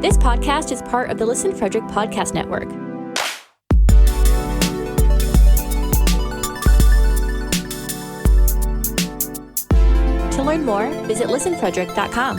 This podcast is part of the Listen Frederick Podcast Network. To learn more, visit listenfrederick.com.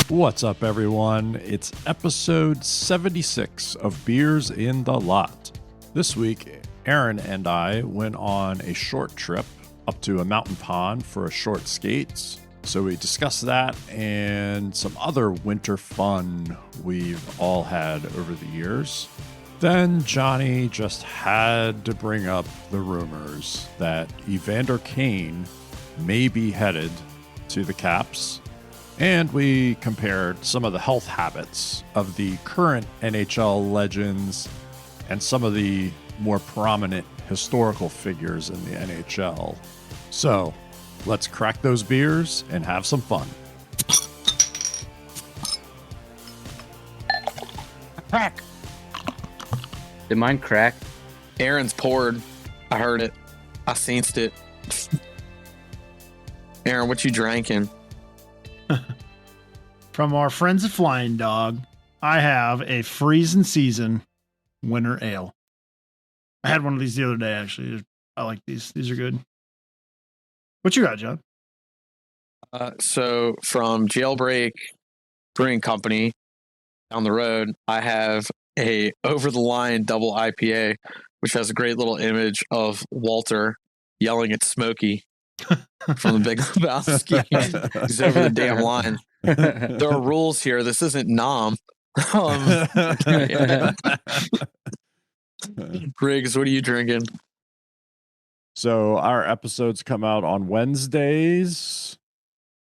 What's up, everyone? It's episode 76 of Beers in the Lot. This week, Aaron and I went on a short trip up to a mountain pond for a short skates. So we discussed that and some other winter fun we've all had over the years. Then Jonny just had to bring up the rumors that Evander Kane may be headed to the Caps. And we compared some of the health habits of the current NHL legends and some of the more prominent historical figures in the NHL. So let's crack those beers and have some fun. Crack. Did mine crack? Aaron's poured. I heard it. I sensed it. Aaron, what you drinking? From our friends at Flying Dog, I have a freezing season winter ale. I had one of these the other day, actually. I like these. These are good. What you got, John? So from Jailbreak Brewing Company down the road, I have a Over the Line double IPA, which has a great little image of Walter yelling at Smokey from the Big Lebowski. He's over the damn line. There are rules here. This isn't Nom. Briggs, what are you drinking? So our episodes come out on Wednesdays.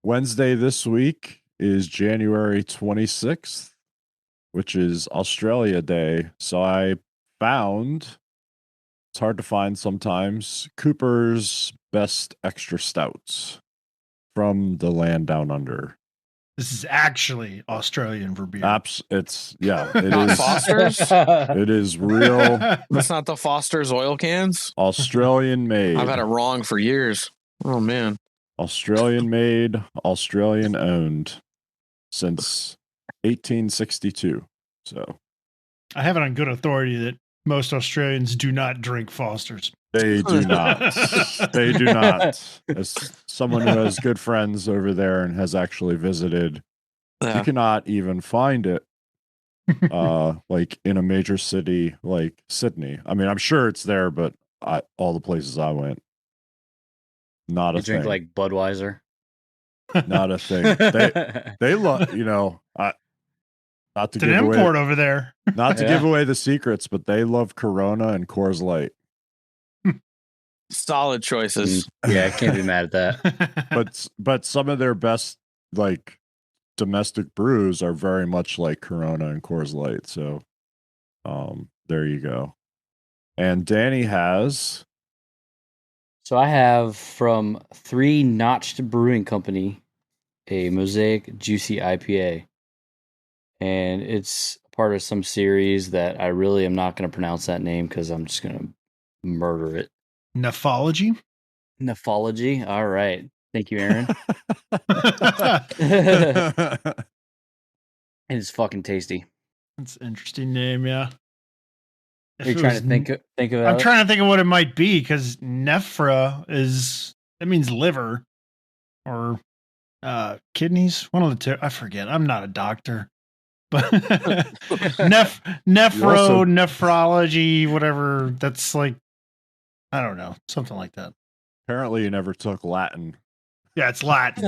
Wednesday this week is January 26th, which is Australia Day. So I found, it's hard to find sometimes, Cooper's Best Extra Stouts from the land down under. This is actually Australian for beer. It Not is. Foster's? It is real That's not the Foster's oil cans? Australian made. I've had it wrong for years. Oh, man. Australian made, Australian owned since 1862. So I have it on good authority that most Australians do not drink Foster's. they do not. They do not. As someone who has good friends over there and has actually visited, Yeah. you cannot even find it like in a major city like Sydney. I mean, I'm sure it's there, but all the places I went, not a You drink thing. like Budweiser? Not a thing. They love, not to It's an give away, import over there. not to Yeah. give away the secrets, but they love Corona and Coors Light. Solid choices. Yeah, I can't be mad at that. But some of their best like domestic brews are very much like Corona and Coors Light. So there you go. And Danny has So I have from Three Notched Brewing Company a Mosaic Juicy IPA. And it's part of some series that I really am not going to pronounce that name because I'm just going to murder it. Nephology? Nephology. All right. Thank you, Aaron. It's fucking tasty. That's an interesting name, yeah. Are you trying to think of I'm it? trying to think of what it might be because nephra that means liver or kidneys. One of the two. I forget. I'm not a doctor. But nephrology, whatever. That's like, I don't know, something like that. apparently you never took Latin. Yeah, it's Latin.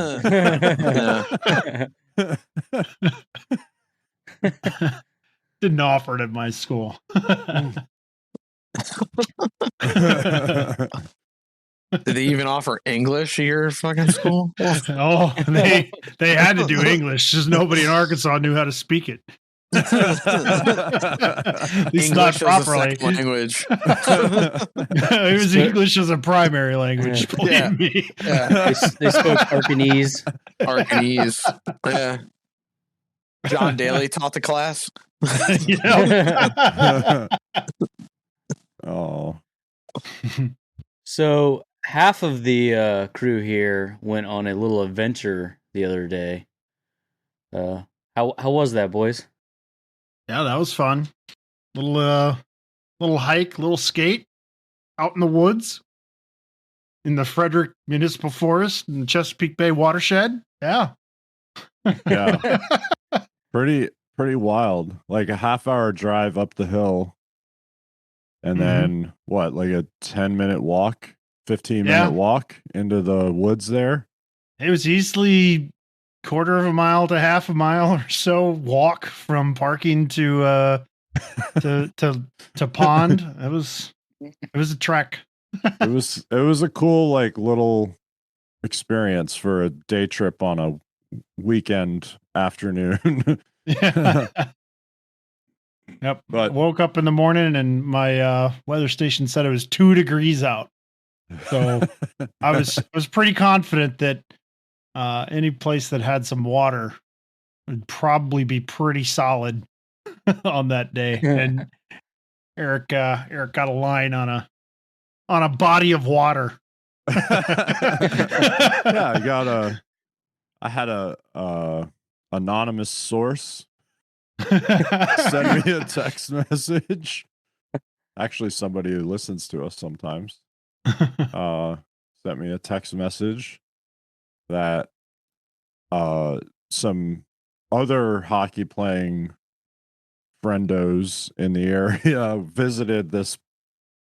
Didn't offer it at my school. Did they even offer English at your fucking school? Oh, they had to do English, just nobody in Arkansas knew how to speak it. At least not English as a properly. second language. It was English as a primary language. Believe Yeah. me. Yeah. They spoke Arkanese. Arkanese. Yeah. John Daly taught the class. Oh, So half of the crew here went on a little adventure the other day. How was that, boys? Yeah, that was fun. Little hike, little skate out in the woods in the Frederick Municipal Forest in the Chesapeake Bay watershed. Yeah. yeah. Pretty wild. Like a half-hour drive up the hill. And then what, like a 10-minute walk, 15-minute walk into the woods there? It was easily quarter of a mile to half a mile or so walk from parking to pond. It was a trek. It was a cool like little experience for a day trip on a weekend afternoon. Yeah. Yep. But woke up in the morning and my weather station said it was 2 degrees out. So I was pretty confident that any place that had some water would probably be pretty solid on that day. And Eric got a line on a body of water. Yeah, I had a anonymous source send me a text message. Actually, somebody who listens to us sometimes sent me a text message that some other hockey playing friendos in the area visited this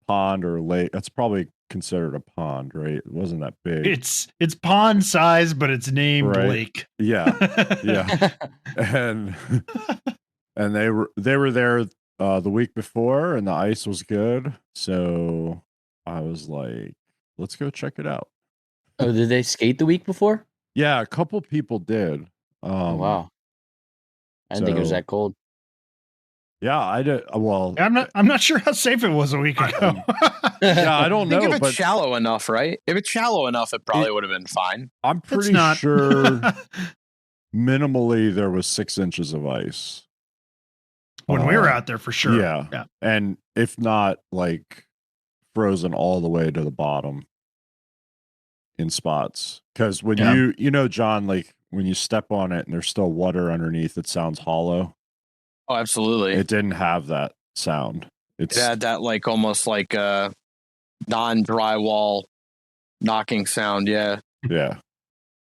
pond or lake. That's probably considered a pond, right? It wasn't that big. It's pond size, but it's named lake. Yeah. And they were there the week before, and the ice was good. So I was like, let's go check it out. Oh, did they skate the week before? Yeah, a couple people did. Oh, wow. I didn't think it was that cold. Yeah, I did. Well, I'm not sure how safe it was a week ago. Yeah, I don't know. I think if it's shallow enough, right? If it's shallow enough, it probably would have been fine. I'm pretty sure minimally there was 6 inches of ice when we were out there for sure. Yeah. And if not, like frozen all the way to the bottom in spots. Because when you know, John, like when you step on it and there's still water underneath, it sounds hollow. Oh, absolutely. It didn't have that sound. It had that like almost like a non-drywall knocking sound. Yeah. Yeah.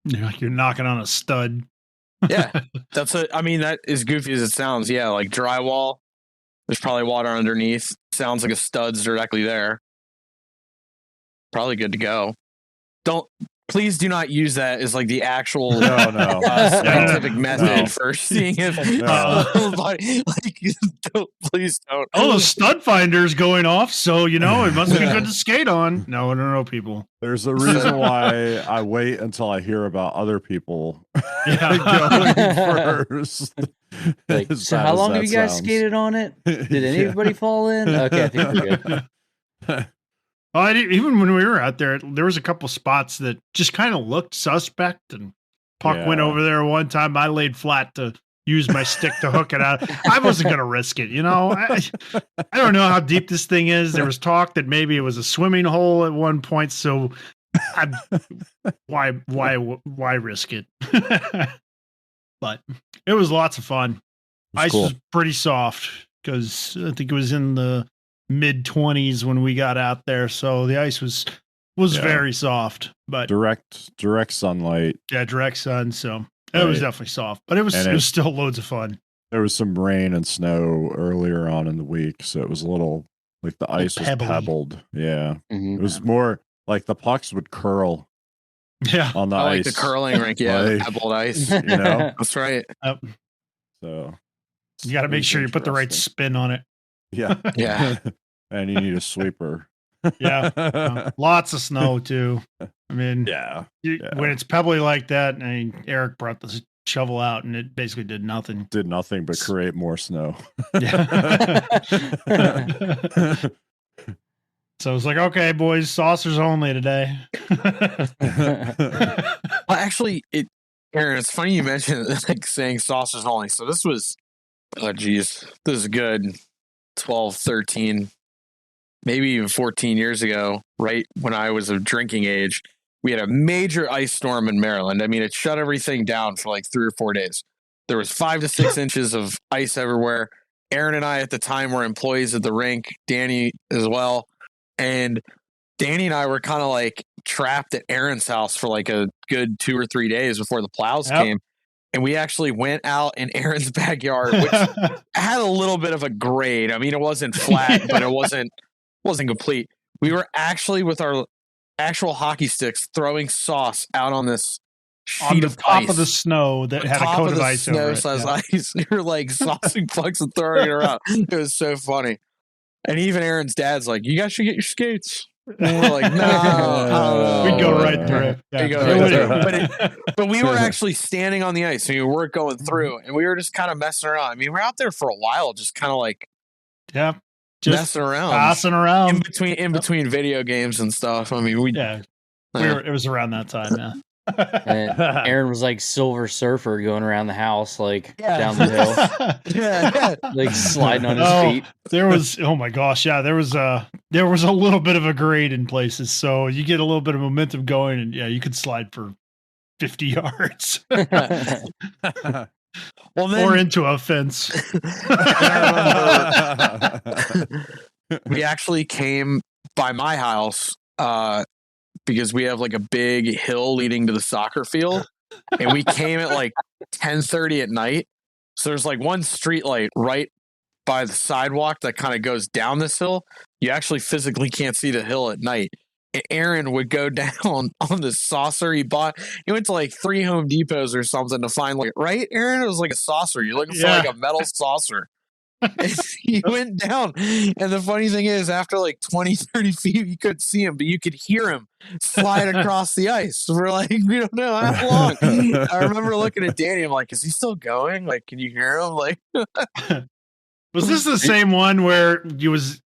You're knocking on a stud. Yeah. That is goofy as it sounds. Yeah. Like drywall. There's probably water underneath. Sounds like a stud's directly there. Probably good to go. Please do not use that as like the actual scientific method for seeing if please don't. Oh, the stud finder's going off, so it must be good to skate on. No, people. There's a reason why I wait until I hear about other people going first. Like, so how long have you guys skated on it? Did anybody fall in? Okay, I think we're good. Even when we were out there was a couple spots that just kind of looked suspect, and Puck went over there one time. I laid flat to use my stick to hook it out. I wasn't going to risk it. I don't know how deep this thing is. There was talk that maybe it was a swimming hole at one point. So why risk it? But it was lots of fun. Ice was pretty soft because I think it was in the mid-20s when we got out there, so the ice was very soft, but direct sunlight. Yeah, direct sun, so it was definitely soft, but it was still loads of fun. There was some rain and snow earlier on in the week, so it was a little like the ice was pebbled. Yeah. It was more like the pucks would curl. Yeah, on the ice, like the curling rink. Yeah, the pebbled ice. That's right. So you got to make sure you put the right spin on it. Yeah. And you need a sweeper. Lots of snow too. I mean, when it's pebbly like that, Eric brought the shovel out and it basically did nothing. Did nothing but create more snow. So it's like, okay, boys, saucers only today. Well, actually, it Aaron, it's funny you mentioned like saying saucers only. So this was, this is a good 12, 13, maybe even 14 years ago, right when I was of drinking age. We had a major ice storm in Maryland. I mean, it shut everything down for like 3 or 4 days. There was 5 to 6 inches of ice everywhere. Aaron and I at the time were employees at the rink, Danny as well. And Danny and I were kind of like trapped at Aaron's house for like a good 2 or 3 days before the plows came. And we actually went out in Aaron's backyard, which had a little bit of a grade. I mean, it wasn't flat, but it wasn't complete. We were actually with our actual hockey sticks throwing sauce out on this sheet on the top ice. of the snow that had a coat of ice over it. Ice. We were like saucing pucks and throwing it around. It was so funny. And even Aaron's dad's like, "You guys should get your skates." And we're like, "No." We'd go right through it. But we were actually standing on the ice. We weren't going through, and we were just kind of messing around. I mean, we're out there for a while, just kind of like just messing around, passing around in between video games and stuff. I mean, it was around that time. Yeah. And Aaron was like Silver Surfer going around the house, like down the hill, like sliding on his feet. There was, oh my gosh, there was a little bit of a grade in places, so you get a little bit of momentum going, and you could slide for 50 yards, well, then, or into a fence. We actually came by my house. Because we have like a big hill leading to the soccer field, and we came at like 10:30 at night. So there's like one street light right by the sidewalk that kind of goes down this hill. You actually physically can't see the hill at night. And Aaron would go down on the saucer he bought. He went to like 3 Home Depots or something to find like, right, Aaron? It was like a saucer. You're looking for like a metal saucer. And he went down, and the funny thing is, after like 20-30 feet, you couldn't see him, but you could hear him slide across the ice. We're like, we don't know how long. I remember looking at Danny, I'm like, is he still going? Like, can you hear him? Like, was this the same one where you was,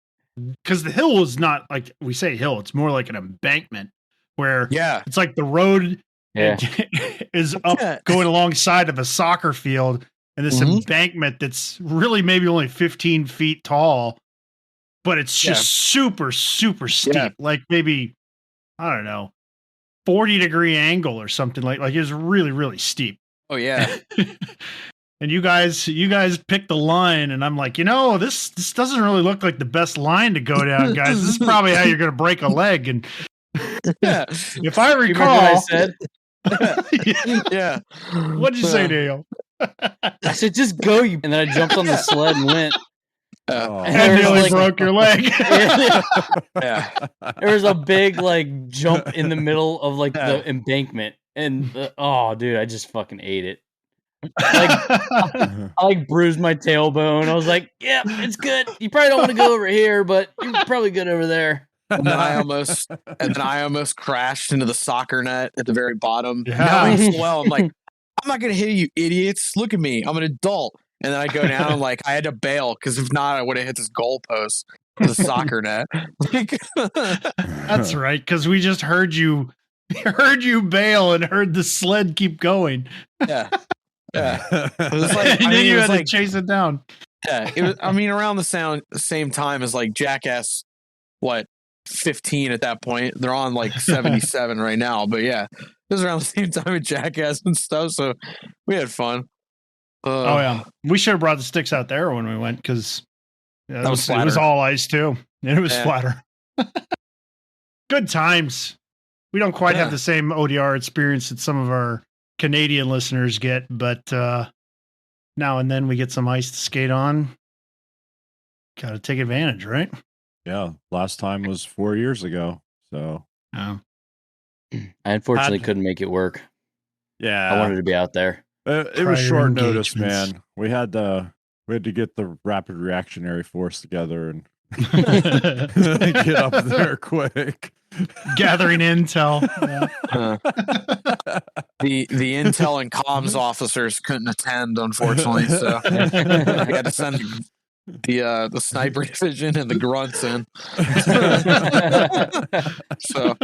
because the hill was not like, we say hill, it's more like an embankment where it's like the road is up going alongside of a soccer field. And this embankment that's really maybe only 15 feet tall, but it's just super, super steep. Yeah. Like maybe, I don't know, 40-degree angle or something like it was really, really steep. Oh yeah. And you guys picked the line, and I'm like, this doesn't really look like the best line to go down, guys. This is probably how you're going to break a leg. And if I recall, what I said. What'd you say, Dale? I said, just go, and then I jumped on the sled and went. And nearly broke your leg. There was a big like jump in the middle of like the embankment, and dude, I just fucking ate it. I like bruised my tailbone. I was like, yeah, it's good. You probably don't want to go over here, but you're probably good over there. And then I almost crashed into the soccer net at the very bottom. I'm like, I'm not going to hit you idiots. Look at me. I'm an adult. And then I go down and like, I had to bail because if not, I would have hit this goalpost, the soccer net. That's right. Because we just heard you bail and heard the sled keep going. Yeah. It was like, and then you had to chase it down. Yeah. It was, around the same time as like Jackass, 15 at that point. They're on like 77 right now. But yeah. It was around the same time with Jackass and stuff, so we had fun. We should have brought the sticks out there when we went because it was all ice too, and it was flatter. Good times. We don't quite have the same ODR experience that some of our Canadian listeners get, but now and then we get some ice to skate on. Got to take advantage, right? Yeah, last time was 4 years ago, so. I unfortunately couldn't make it work. Yeah, I wanted to be out there. It was short notice, man. We had to get the rapid reactionary force together and get up there quick. Gathering intel. The intel and comms officers couldn't attend, unfortunately. So we had to send the sniper division and the grunts in. So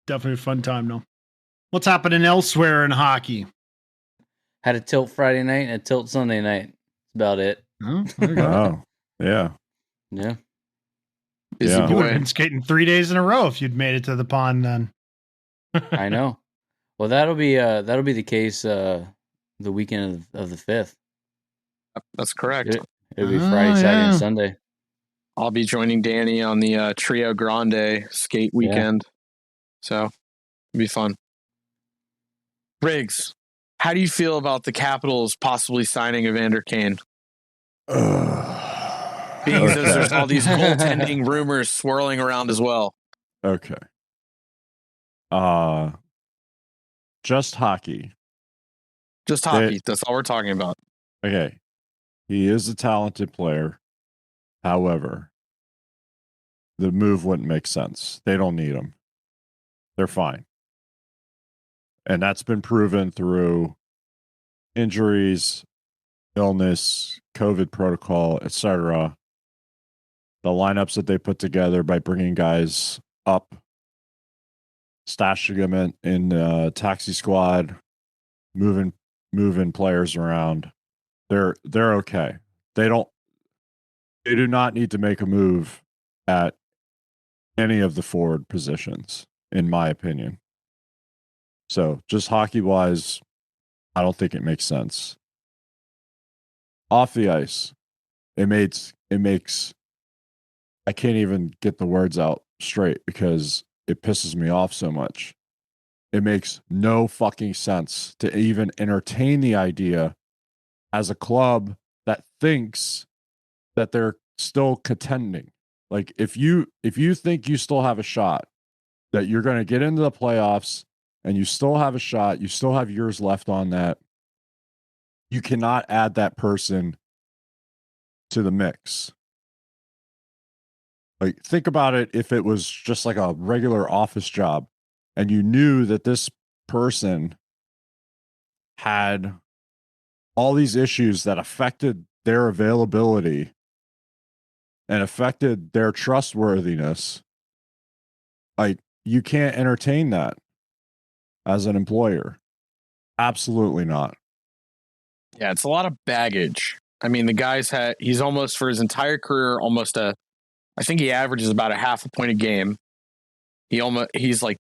definitely a fun time, though. What's happening elsewhere in hockey? Had a tilt Friday night and a tilt Sunday night. That's about it. Oh, there you go. Oh, yeah. Yeah. Busy Yeah. You would boy. have been skating 3 days in a row if you'd made it to the pond then. I know. Well, that'll be the case the weekend of the 5th. That's correct. It'll be Friday, Saturday, yeah. and Sunday. I'll be joining Danny on the Trio Grande skate weekend. So it'll be fun. Riggs, how do you feel about the Capitals possibly signing Evander Kane? Being as there's all these goaltending rumors swirling around as well. Okay. Just hockey. Just hockey. That's all we're talking about. Okay. He is a talented player. However, the move wouldn't make sense. They don't need him. They're fine. And that's been proven through injuries, illness, COVID protocol, etc. The lineups that they put together by bringing guys up, stashing them in taxi squad, moving players around. They're okay. They do not need to make a move at any of the forward positions, in my opinion. So just hockey wise, I don't think it makes sense. Off the ice, it makes I can't even get the words out straight because it pisses me off so much. It makes no fucking sense to even entertain the idea as a club that thinks that they're still contending. Like if you think you still have a shot, that you're going to get into the playoffs and you still have a shot, you still have years left on that, you cannot add that person to the mix. Like think about it if it was just like a regular office job and you knew that this person had all these issues that affected their availability and affected their trustworthiness. Like you can't entertain that as an employer. Absolutely not. Yeah, it's a lot of baggage. I mean, the guy's he's almost for his entire career, I think he averages about a half a point a game. He's like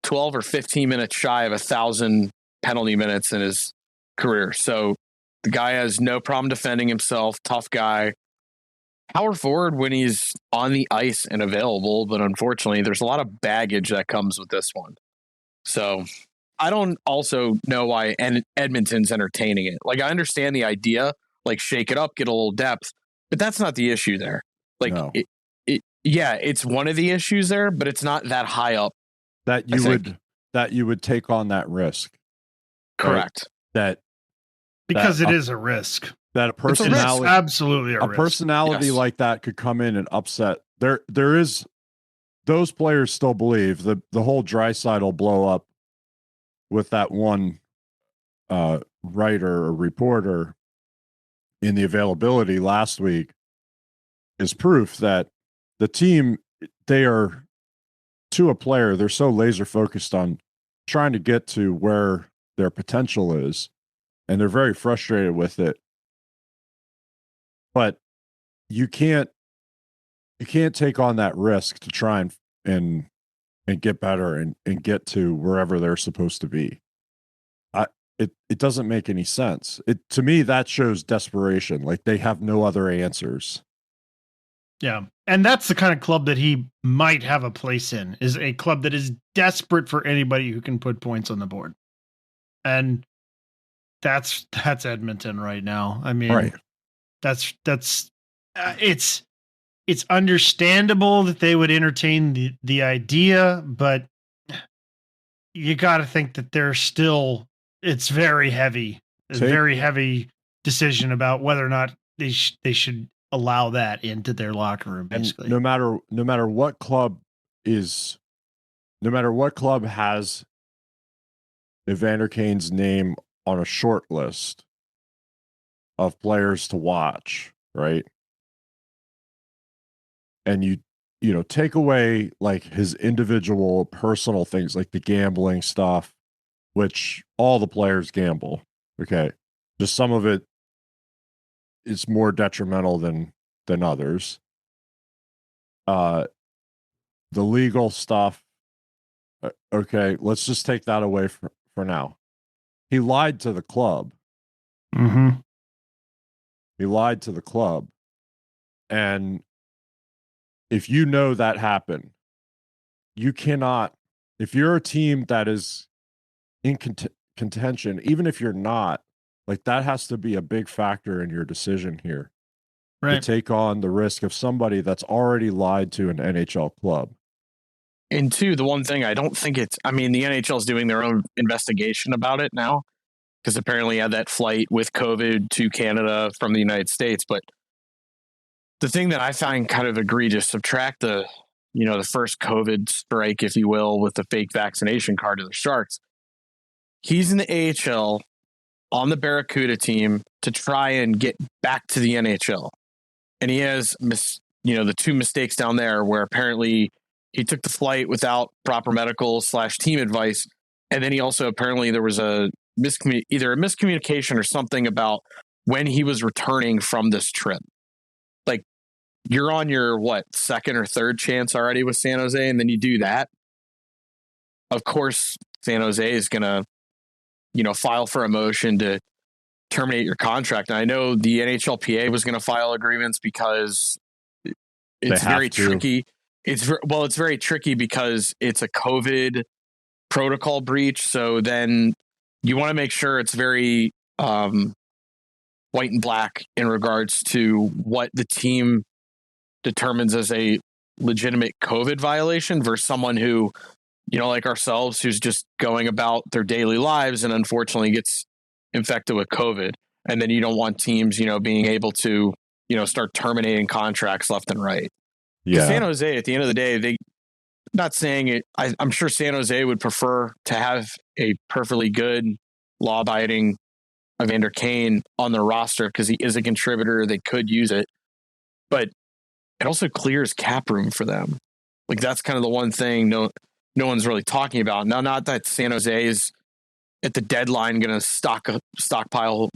12 or 15 minutes shy of 1,000 penalty minutes in his career. So the guy has no problem defending himself, tough guy. Power forward when he's on the ice and available, but unfortunately, there's a lot of baggage that comes with this one. So I don't also know why Edmonton's entertaining it. Like, I understand the idea, like shake it up, get a little depth, but that's not the issue there. Like, No. it's one of the issues there, but it's not that high up. That you would take on that risk. Correct. Right? Because it is a risk. That a personality, It's absolutely a risk. personality Yes. like that could come in and upset. There is those players still believe the whole Draisaitl will blow up with that one writer or reporter in the availability last week is proof that the team, they are, to a player, they're so laser focused on trying to get to where their potential is, and they're very frustrated with it. But you can't take on that risk to try and get better and get to wherever they're supposed to be. It doesn't make any sense. To me, that shows desperation. Like they have no other answers. Yeah. And that's the kind of club that he might have a place in, is a club that is desperate for anybody who can put points on the board. And that's Edmonton right now. I mean, Right. it's understandable that they would entertain the idea, but you got to think that it's very heavy. It's a very heavy decision about whether or not they should allow that into their locker room, basically. And no matter what club has Evander Kane's name on a short list of players to watch, right? And you take away like his individual personal things like the gambling stuff which all the players gamble. Okay. Just some of it is more detrimental than others. The legal stuff, okay, let's just take that away for now. He lied to the club. Mm-hmm. He lied to the club. And if you know that happened, you cannot, if you're a team that is in contention, even if you're not, like that has to be a big factor in your decision here. Right. To take on the risk of somebody that's already lied to an NHL club. And two, the one thing I don't think the NHL is doing their own investigation about it now, because apparently he had that flight with COVID to Canada from the United States. But the thing that I find kind of egregious, subtract the first COVID strike, if you will, with the fake vaccination card to the Sharks. He's in the AHL on the Barracuda team to try and get back to the NHL. And he has, the two mistakes down there where apparently he took the flight without proper medical / team advice. And then he also, apparently there was either a miscommunication or something about when he was returning from this trip. Like, you're on your, second or third chance already with San Jose, and then you do that. Of course, San Jose is going to, file for a motion to terminate your contract. And I know the NHLPA was going to file agreements because it's very tricky. It's very tricky because it's a COVID protocol breach. So then you want to make sure it's very white and black in regards to what the team determines as a legitimate COVID violation versus someone who, like ourselves, who's just going about their daily lives and unfortunately gets infected with COVID. And then you don't want teams, being able to, start terminating contracts left and right. Yeah. San Jose, at the end of the day, not saying it. I'm sure San Jose would prefer to have a perfectly good, law-abiding Evander Kane on their roster because he is a contributor. They could use it, but it also clears cap room for them. Like, that's kind of the one thing no one's really talking about. Now, not that San Jose is at the deadline going to stockpile,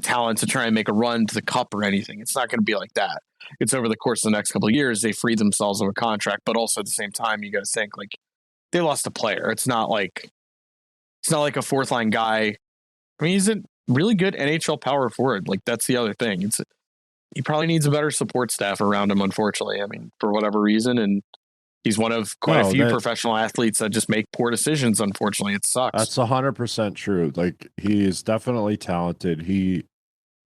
talent to try and make a run to the cup or anything. It's not going to be like that. It's over the course of the next couple of years, they free themselves of a contract, but also at the same time, you got to think like they lost a player. It's not like a fourth line guy. I mean, he's a really good NHL power forward. Like, that's the other thing. He probably needs a better support staff around him, unfortunately. I mean, for whatever reason, and he's one of quite a few professional athletes that just make poor decisions. Unfortunately, it sucks. That's 100% true. Like, he is definitely talented. He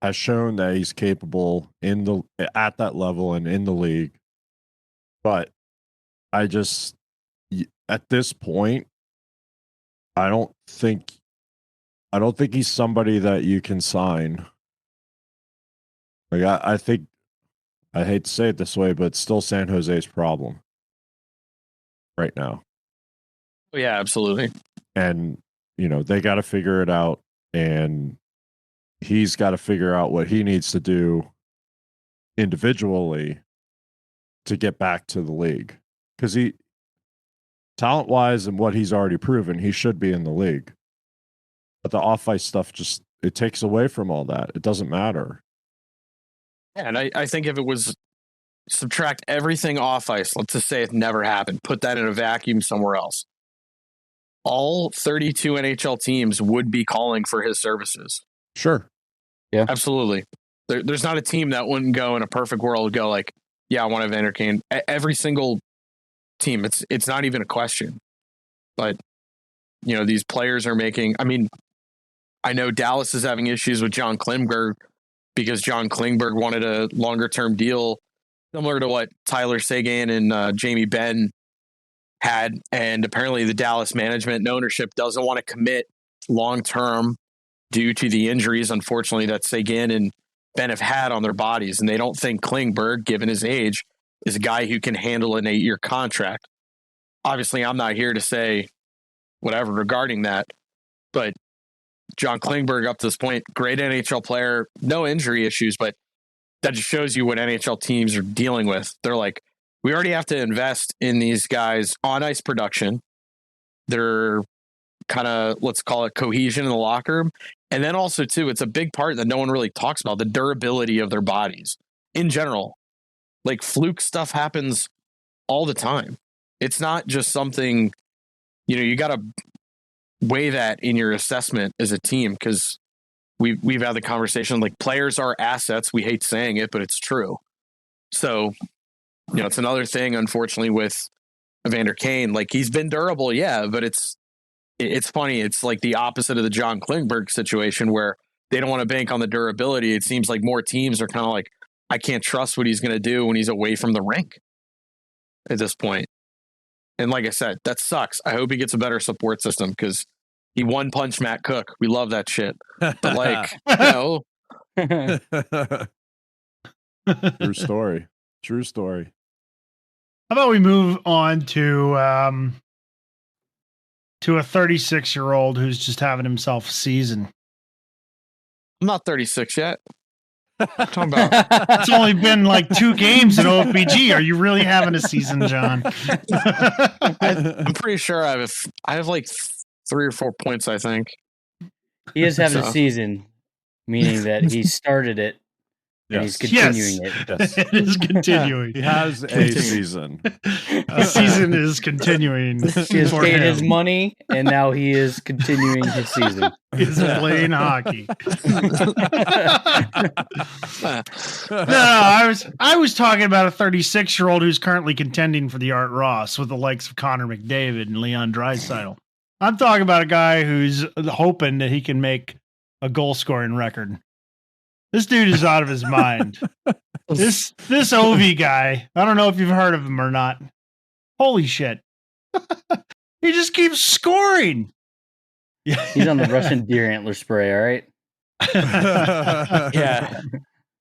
has shown that he's capable at that level and in the league. But at this point, I don't think he's somebody that you can sign. Like, I think, I hate to say it this way, but it's still San Jose's problem right now. Yeah, absolutely. And, they got to figure it out, and he's got to figure out what he needs to do individually to get back to the league. Because talent-wise and what he's already proven, he should be in the league. But the off-ice stuff it takes away from all that. It doesn't matter. Yeah, and I think if it was subtract everything off ice, let's just say it never happened, put that in a vacuum somewhere else, all 32 NHL teams would be calling for his services. Sure. Yeah. Absolutely. There's not a team that wouldn't go in a perfect world go like, yeah, I want Evander Kane. Every single team, it's not even a question. But, these players are making, I mean, I know Dallas is having issues with John Klingberg because John Klingberg wanted a longer-term deal similar to what Tyler Seguin and Jamie Benn had. And apparently the Dallas management and ownership doesn't want to commit long-term due to the injuries, unfortunately, that Seguin and Ben have had on their bodies. And they don't think Klingberg, given his age, is a guy who can handle an 8-year contract. Obviously, I'm not here to say whatever regarding that, but John Klingberg, up to this point, great NHL player, no injury issues, but that just shows you what NHL teams are dealing with. They're like, we already have to invest in these guys on ice production. They're kind of, let's call it cohesion in the locker room. And then also, too, it's a big part that no one really talks about, the durability of their bodies in general. Like fluke stuff happens all the time. It's not just something, you got to weigh that in your assessment as a team, because we've had the conversation, like players are assets. We hate saying it, but it's true. So, it's another thing, unfortunately, with Evander Kane. Like he's been durable, yeah, but it's funny. It's like the opposite of the John Klingberg situation where they don't want to bank on the durability. It seems like more teams are kind of like, I can't trust what he's going to do when he's away from the rink at this point. And like I said, that sucks. I hope he gets a better support system, because he one punch Matt Cook. We love that shit. But like, True story. True story. How about we move on to a 36-year-old who's just having himself a season. I'm not 36 yet. Talking about It's only been like 2 games in OPG. Are you really having a season, John? I'm pretty sure I have like 3 or 4 points, I think. He is having a season, meaning that he started it and he's continuing it. Yes. It is continuing. He has a season. A season is continuing. He has paid his money, and now he is continuing his season. He's playing hockey. No, I was talking about a 36-year-old who's currently contending for the Art Ross with the likes of Connor McDavid and Leon Draisaitl. I'm talking about a guy who's hoping that he can make a goal-scoring record. This dude is out of his mind. This OV guy, I don't know if you've heard of him or not. Holy shit. He just keeps scoring. He's on the Russian deer antler spray, all right? Yeah.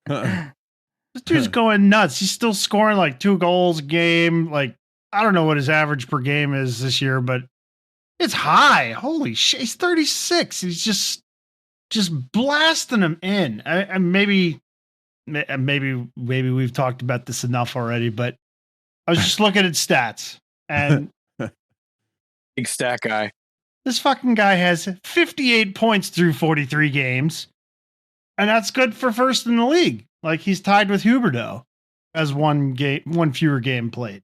This dude's going nuts. He's still scoring like 2 goals a game. Like, I don't know what his average per game is this year, but it's high. Holy shit. He's 36. He's just blasting them in. Maybe we've talked about this enough already, but I was just looking at stats, and Big stat guy. this fucking guy has 58 points through 43 games, and that's good for first in the league. Like, he's tied with Huberdeau as one fewer game played,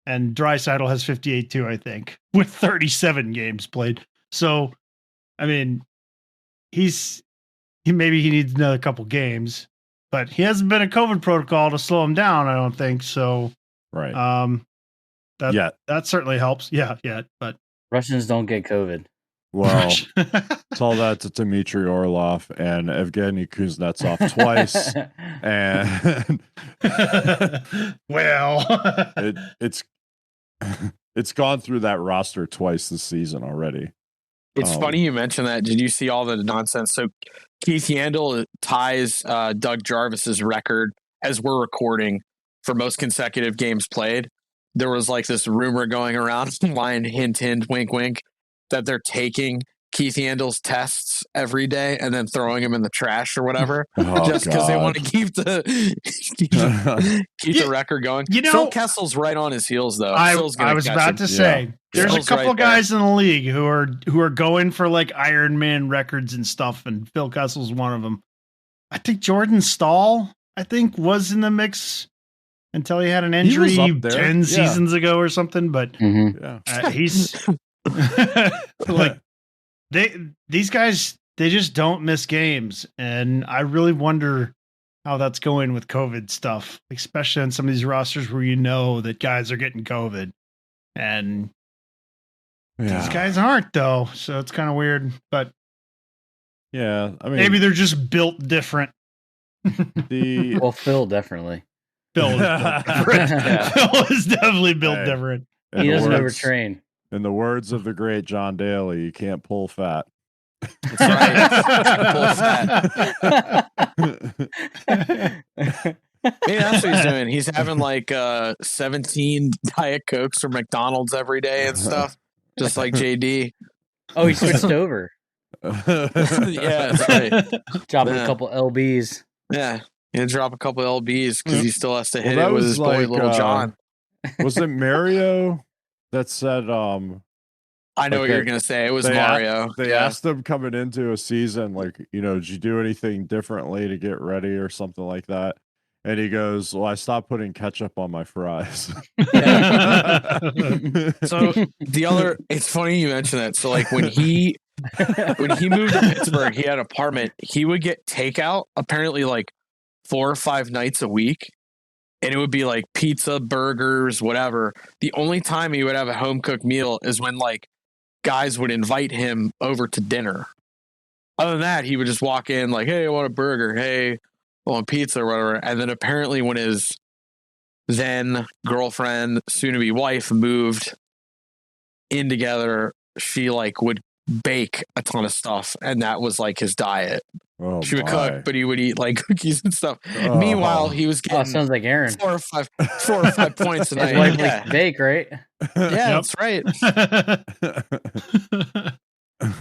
and Draisaitl has 58 too, I think, with 37 games played. So, I mean, maybe he needs another couple games, but he hasn't been a COVID protocol to slow him down, I don't think. So, Right. That certainly helps. Yeah, but Russians don't get COVID. Well, tell that to Dmitry Orlov and Evgeny Kuznetsov twice, and well, it's gone through that roster twice this season already. It's funny you mentioned that. Did you see all the nonsense? So Keith Yandel ties Doug Jarvis's record as we're recording for most consecutive games played. There was like this rumor going around, line, hint, hint, wink, wink, that they're taking Keith Yandel's tests every day and then throwing them in the trash or whatever, just because they want to keep the record going. Phil Kessel's right on his heels, though. I was about to say, there's a couple guys in the league who are going for like Iron Man records and stuff, and Phil Kessel's one of them. I think Jordan Stahl, was in the mix until he had an injury 10 seasons ago or something. But he's like, these guys, they just don't miss games. And I really wonder how that's going with COVID stuff, especially on some of these rosters where that guys are getting COVID. And these guys aren't, though. So it's kind of weird. But yeah, I mean, maybe they're just built different. Well, Phil definitely. Phil is built different. Phil is definitely built different. He doesn't overtrain. In the words of the great John Daly, you can't pull fat. That's right. Maybe that's what he's doing. He's having like 17 Diet Cokes from McDonald's every day and stuff, just like JD. Oh, he switched over. Yeah, that's right. Dropping a couple LBs. Yeah, he'll drop a couple LBs because he still has to hit it with his boy, Little John. Was it Mario that said I know Like what you're going to say. It was they Mario. They Yeah. asked him coming into a season, like, did you do anything differently to get ready or something like that? And he goes, well, I stopped putting ketchup on my fries. So it's funny you mention that. So like when he moved to Pittsburgh, he had an apartment. He would get takeout apparently like 4 or 5 nights a week. And it would be like pizza, burgers, whatever. The only time he would have a home cooked meal is when like guys would invite him over to dinner. Other than that, he would just walk in like, hey, I want a burger. Hey, I want pizza or whatever. And then apparently when his then girlfriend, soon to be wife, moved in together, she like would bake a ton of stuff. And that was like his diet. Oh, She would my. cook, but he would eat like cookies and stuff. Oh. Meanwhile, he was Oh, getting sounds like Aaron. 4 or 5 points a His night. wife Yeah, likes to bake, right? that's right.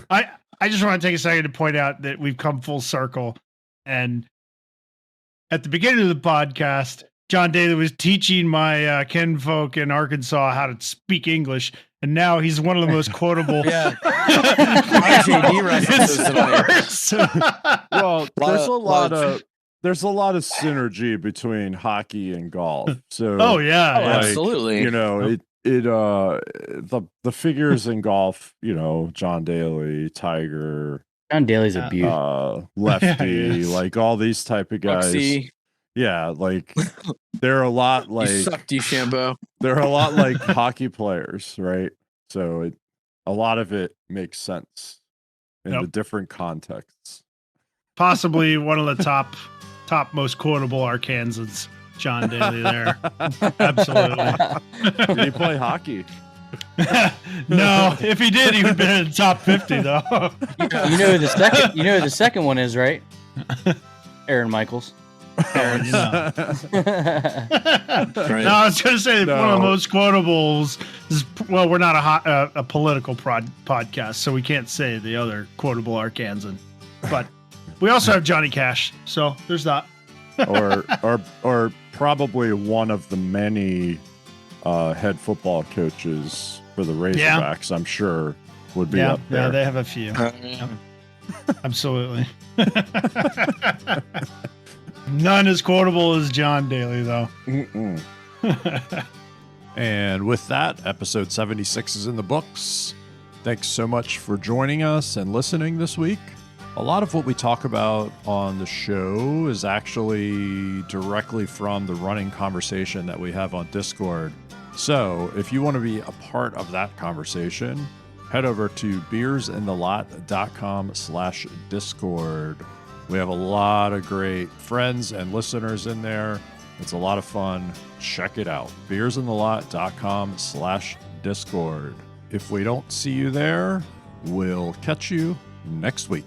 I just want to take a second to point out that we've come full circle. And at the beginning of the podcast, John Daly was teaching my kinfolk in Arkansas how to speak English. And now he's one of the most quotable. Yeah. JD references tonight. Well, there's a lot of synergy between hockey and golf. So Oh yeah, Oh, yeah. absolutely. the figures in golf, John Daly, Tiger, John Daly's a beaut. Lefty, Yes. like all these type of guys. Bugsy, Yeah, like they're a lot you like suck, DeChambeau. they're a lot like hockey players, right? So a lot of it makes sense in the different contexts. Possibly one of the top most quotable Arkansans, John Daly there. Absolutely. Did he play hockey? No, if he did, he would have been in the top 50 though. You know who the second one is, right? Aaron Michaels. Aaron. No. Right. No, I was going to say No. one of the most quotables is, well, we're not a political podcast, so we can't say the other quotable Arkansan. But we also have Johnny Cash, so there's that. or probably one of the many head football coaches for the Razorbacks, I'm sure, would be up there. Yeah, they have a few. Absolutely. None as quotable as John Daly, though. And with that, episode 76 is in the books. Thanks so much for joining us and listening this week. A lot of what we talk about on the show is actually directly from the running conversation that we have on Discord. So if you want to be a part of that conversation, head over to beersinthelot.com/Discord. We have a lot of great friends and listeners in there. It's a lot of fun. Check it out. beersinthelot.com/Discord. If we don't see you there, we'll catch you next week.